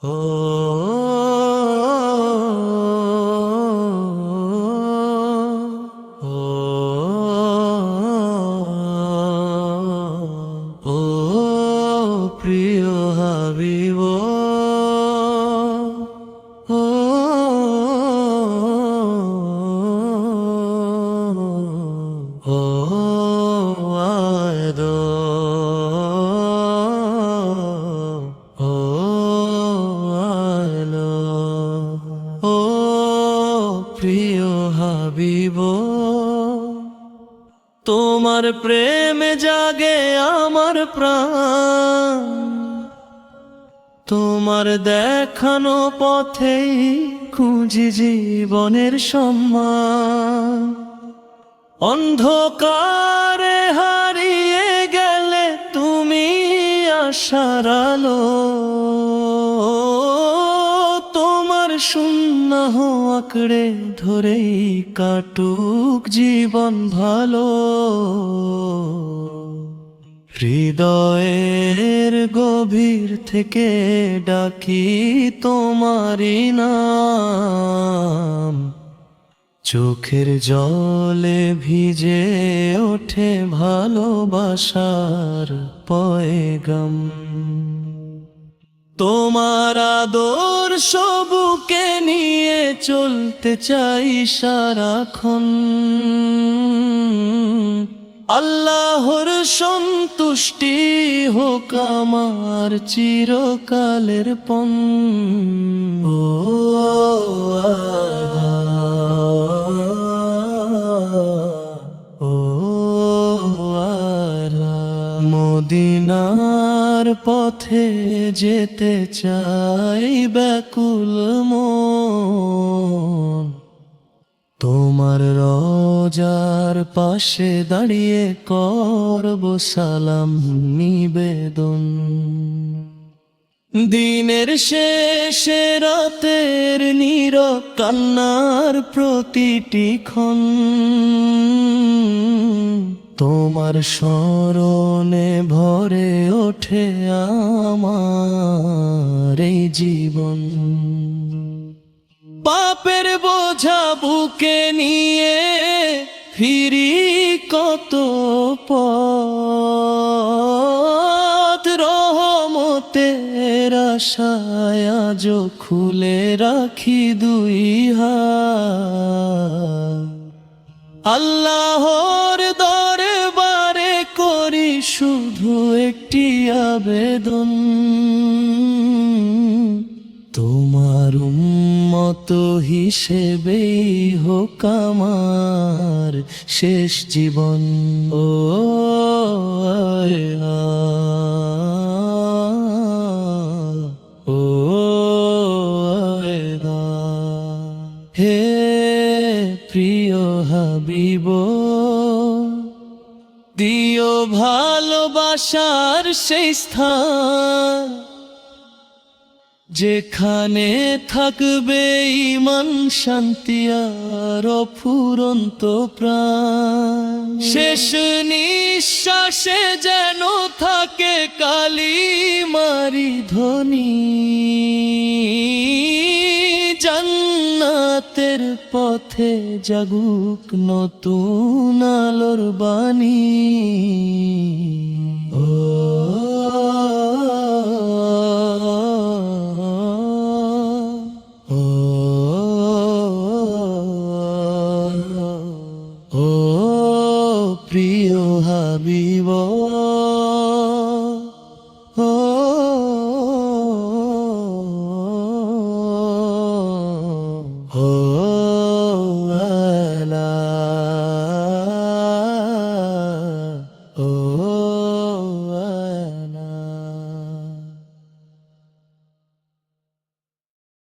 ও ও প্রিয় হাবিব, ও ও আয়দ, ও আলো, ও প্রিয় হাবিব, তোমার প্রেমে জাগে আমার প্রাণ, তোমার দেখানো পথেই খুঁজি জীবনের সম্মান। অন্ধকারে হারিয়ে গেলে তুমি আশার আলো, তোমার শূন্য আঁকড়ে ধরেই কাটুক জীবন ভালো। হৃদয়ের গভীর থেকে ডাকি তোমারি নাম, চোখের জলে ভিজে ওঠে ভালোবাসার পয়গাম। তোমার আদর্শ বুকে নিয়ে চলতে চাই সারাক্ষণ, আল্লাহর সন্তুষ্টি হোক আমার চিরকালের পণ। ও ও মদিনার পথে যেতে চাই ব্যাকুল মন, তোমার রোজার পাশে দাঁড়িয়ে করব সালাম নিবেদন। দিনের শেষে রাতের নীরব কান্নার প্রতিটি ক্ষণ, তোমার স্মরণে ভরে ওঠে আমার এই জীবন। পাপের বোঝা বুকে নিয়ে ফিরি কত পথ, রহমতের আশায় আজ খুলে রাখি দুই হাত। আল্লাহর দরবারে করি শুধু একটি আবেদন, তোমার উম্মত হিসেবেই হোক আমার শেষ জীবন। ও ও হে প্রিয় হাবিব, দিও ভালোবাসার সেই স্থান, যেখানে থাকবে ঈমান শান্তি আর অফুরন্ত প্রাণ। শেষ নিঃশ্বাসে যেন থাকে কালিমারি ধ্বনি, জান্নাতের পথে জাগুক নতুন আলোর বাণী। ও ও প্রিয় হাবিব, ও